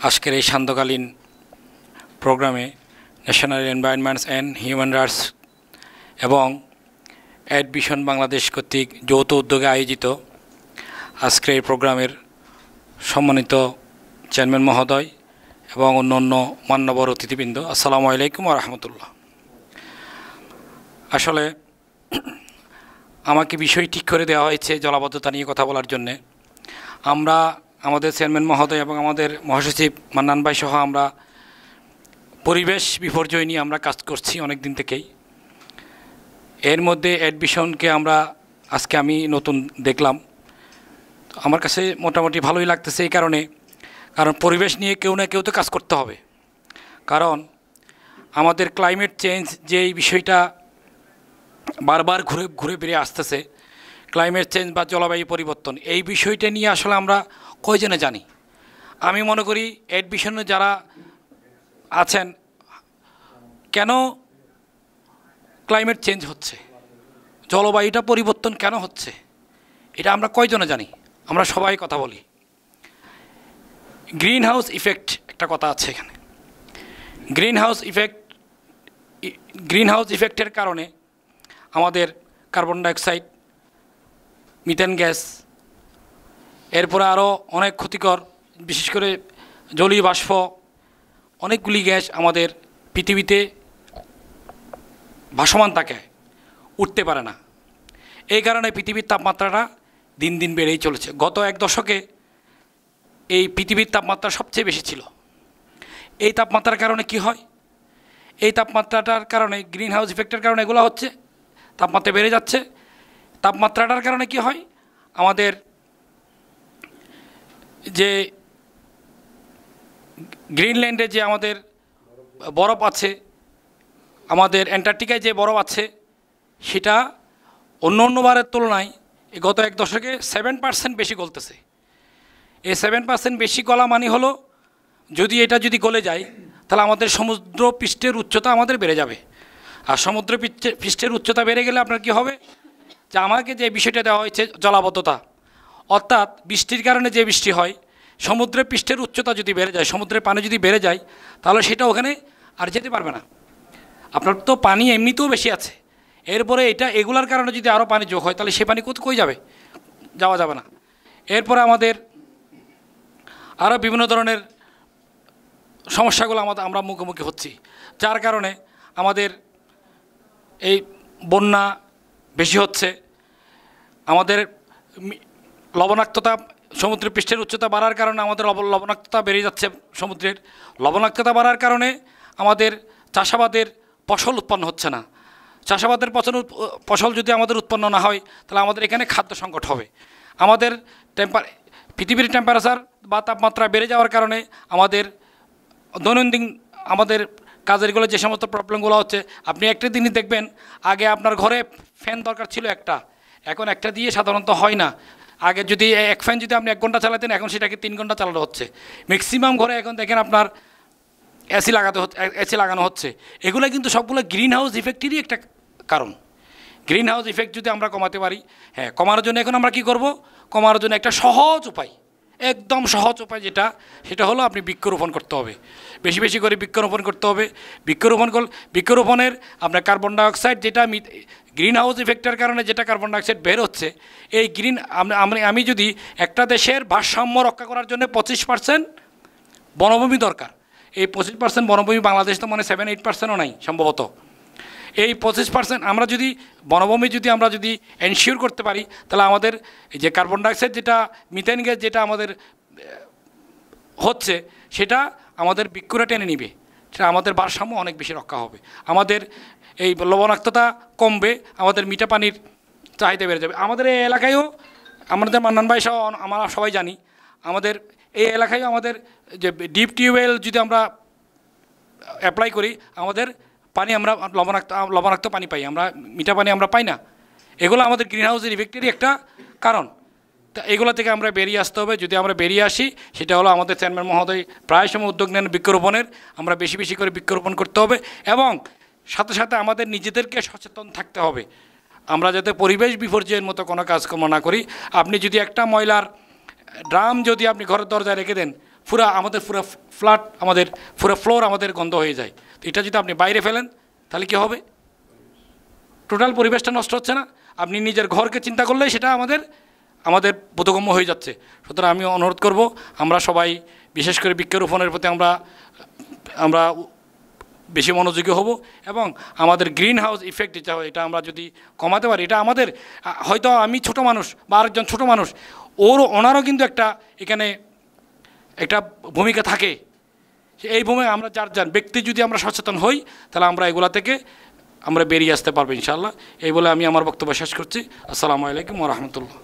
আজকের এই সান্ধ্যকালীন প্রোগ্রামে national environments and human rights এবং অ্যাডভিশন বাংলাদেশ কর্তৃক যৌথ উদ্যোগে আয়োজিত আজকের এই প্রোগ্রামের সম্মানিত চেয়ারম্যান মহোদয় এবং অন্যান্য মান্যবর অতিথিবৃন্দ, আসসালামু আলাইকুম ওয়া রাহমাতুল্লাহ। আসলে আমাকে বিষয় ঠিক করে দেওয়া হয়েছে জলাবদ্ধতা নিয়ে কথা বলার জন্যে। আমরা আমাদের চেয়ারম্যান মহোদয় এবং আমাদের মহাসচিব মান্নান ভাই সহ আমরা পরিবেশ বিপর্যয় নিয়ে আমরা কাজ করছি অনেক দিন থেকেই। এর মধ্যে অ্যাডভিশনকে আমরা আজকে আমি নতুন দেখলাম, আমার কাছে মোটামুটি ভালোই লাগতেছে। এই কারণ পরিবেশ নিয়ে কেউ না কেউ তো কাজ করতে হবে। কারণ আমাদের ক্লাইমেট চেঞ্জ যে এই বিষয়টা বারবার ঘুরে ঘুরে বেরিয়ে আসতেছে, ক্লাইমেট চেঞ্জ বা জলবায়ু পরিবর্তন, এই বিষয়টা নিয়ে আসলে আমরা কয়জনে জানি? আমি মনে করি অ্যাডভিশনে যারা আছেন, কেন ক্লাইমেট চেঞ্জ হচ্ছে, জলবায়ুটা পরিবর্তন কেন হচ্ছে, এটা আমরা কয়জনে জানি? আমরা সবাই কথা বলি। গ্রিন হাউস ইফেক্ট একটা কথা আছে এখানে। গ্রিন হাউস ইফেক্টের কারণে আমাদের কার্বন ডাইঅক্সাইড, মিথেন গ্যাস, এরপরে আরও অনেক ক্ষতিকর, বিশেষ করে জলীয় বাষ্প, অনেকগুলি গ্যাস আমাদের পৃথিবীতে ভাসমান থাকে, উঠতে পারে না। এই কারণে পৃথিবীর তাপমাত্রাটা দিন দিন বেড়েই চলেছে। গত এক দশকে এই পৃথিবীর তাপমাত্রা সবচেয়ে বেশি ছিল। এই তাপমাত্রার কারণে কি হয়? এই তাপমাত্রাটার কারণে, গ্রিন হাউস ইফেক্টের কারণে এগুলো হচ্ছে, তাপমাত্রা বেড়ে যাচ্ছে। তাপমাত্রাটার কারণে কি হয়? আমাদের যে গ্রিনল্যান্ডে যে আমাদের বরফ আছে, আমাদের অ্যান্টার্কটিকায় যে বরফ আছে, সেটা অন্য বারের তুলনায় গত এক দশকে 7% বেশি গলতেছে। এই 7% বেশি গলা মানে হলো, যদি গলে যায় তাহলে আমাদের সমুদ্র পৃষ্ঠের উচ্চতা আমাদের বেড়ে যাবে। আর সমুদ্র পৃষ্ঠের উচ্চতা বেড়ে গেলে আপনার কি হবে? যে আমাকে যে বিষয়টা দেওয়া হয়েছে জলাবদ্ধতা, অর্থাৎ বৃষ্টির কারণে যে বৃষ্টি হয়, সমুদ্রের পৃষ্ঠের উচ্চতা যদি বেড়ে যায়, সমুদ্রের পানি যদি বেড়ে যায়, তাহলে সেটা ওখানে আর যেতে পারবে না। আপনার তো পানি এমনিতেও বেশি আছে, এরপরে এগুলার কারণে যদি আরও পানি যোগ হয়, তাহলে সে পানি কই যাবে? যাওয়া যাবে না। এরপরে আমাদের আরও বিভিন্ন ধরনের সমস্যাগুলো আমরা মুখোমুখি হচ্ছি, যার কারণে আমাদের এই বন্যা বেশি হচ্ছে। আমাদের লবণাক্ততা, সমুদ্রের পৃষ্ঠের উচ্চতা বাড়ার কারণে আমাদের লবণাক্ততা বেড়ে যাচ্ছে। সমুদ্রের লবণাক্ততা বাড়ার কারণে আমাদের চাষাবাদের ফসল উৎপন্ন হচ্ছে না। চাষাবাদের ফসল যদি আমাদের উৎপন্ন না হয়, তাহলে আমাদের এখানে খাদ্য সংকট হবে। আমাদের পৃথিবীর টেম্পারেচার বা তাপমাত্রা বেড়ে যাওয়ার কারণে আমাদের দৈনন্দিন আমাদের কাজেরগুলো যে সমস্ত প্রবলেমগুলো হচ্ছে, আপনি একটা দিনই দেখবেন, আগে আপনার ঘরে ফ্যান দরকার ছিল একটা, এখন একটা দিয়ে সাধারণত হয় না। আগে যদি এক ফ্যান যদি আপনি 1 ঘন্টা চালাতেন, এখন সেটাকে 3 ঘন্টা চালানো হচ্ছে। ম্যাক্সিমাম ঘরে এখন দেখেন আপনার এসি লাগানো হচ্ছে। এগুলো কিন্তু সবগুলো গ্রিন হাউস ইফেক্টেরই একটা কারণ। গ্রিন হাউস ইফেক্ট যদি আমরা কমাতে পারি, হ্যাঁ, কমানোর জন্য এখন আমরা কি করব? কমানোর জন্য একটা সহজ উপায়, একদম সহজ উপায় সেটা হলো আপনি বৃক্ষরোপণ করতে হবে। বেশি বেশি করে বৃক্ষরোপণ করতে হবে। বৃক্ষরোপণের আপনার কার্বন ডাইঅক্সাইড, যেটা গ্রিন হাউস ইফেক্টের কারণে যেটা কার্বন ডাইঅক্সাইড বের হচ্ছে, এই আমি যদি একটা দেশের ভারসাম্য রক্ষা করার জন্য 25% বনভূমি দরকার। এই 25% বনভূমি বাংলাদেশ তো 7-8%ও নাই সম্ভবত। এই 25% আমরা যদি বনভূমি আমরা যদি এনশিওর করতে পারি, তাহলে আমাদের এই যে কার্বন ডাইঅক্সাইড, যেটা মিথেন গ্যাস যেটা আমাদের হচ্ছে, সেটা আমাদের বৃক্ষরা টেনে নিবে। সেটা আমাদের ভারসাম্য অনেক বেশি রক্ষা হবে। আমাদের এই লবণাক্ততা কমবে, আমাদের মিঠা পানির চাহিদা বেড়ে যাবে। আমাদের এই এলাকায়ও, আমাদের মান্নান ভাই সহ আমরা সবাই জানি, আমাদের এই এলাকায়ও আমাদের যে ডিপ টিউবওয়েল যদি আমরা অ্যাপ্লাই করি, আমাদের পানি আমরা লবণাক্ত পানি পাই, আমরা মিঠা পানি আমরা পাই না। এগুলো আমাদের গ্রিন হাউসের ইফেক্টেরই একটা কারণ। তা এগুলো থেকে আমরা বেরিয়ে আসতে হবে। যদি আমরা বেরিয়ে আসি, সেটা হলো আমাদের চেয়ারম্যান মহোদয় প্রায় সময় উদ্যোগ নেন বৃক্ষরোপণের। আমরা বেশি বেশি করে বৃক্ষরোপণ করতে হবে এবং সাথে সাথে আমাদের নিজেদেরকে সচেতন থাকতে হবে, আমরা যাতে পরিবেশ বিপর্যয়ের মতো কোনো কাজকর্ম না করি। আপনি যদি একটা ময়লার ড্রাম যদি আপনি ঘরের দরজায় রেখে দেন, আমাদের ফ্ল্যাট আমাদের ফ্লোর আমাদের গন্ধ হয়ে যায়। তো এটা যদি আপনি বাইরে ফেলেন তাহলে কী হবে? টোটাল পরিবেশটা নষ্ট হচ্ছে না? আপনি নিজের ঘরকে চিন্তা করলেই সেটা আমাদের বোধগম্য হয়ে যাচ্ছে। সুতরাং আমি অনুরোধ করব, আমরা সবাই বিশেষ করে বৃক্ষরোপণের প্রতি আমরা বেশি মনোযোগী হব এবং আমাদের গ্রিন হাউস ইফেক্ট এটা আমরা যদি কমাতে পারি, এটা আমাদের হয়তো আমি ছোট মানুষ বা আরেকজন ছোট মানুষ, ওনারও কিন্তু এখানে একটা ভূমিকা থাকে। এই ভূমিকা আমরা যার ব্যক্তি যদি আমরা সচেতন হই তাহলে আমরা এগুলা থেকে আমরা বেরিয়ে আসতে পারবো ইনশাআল্লাহ। এই বলে আমি আমার বক্তব্য শেষ করছি। আসসালামু আলাইকুম ওয়া রাহমাতুল্লাহ।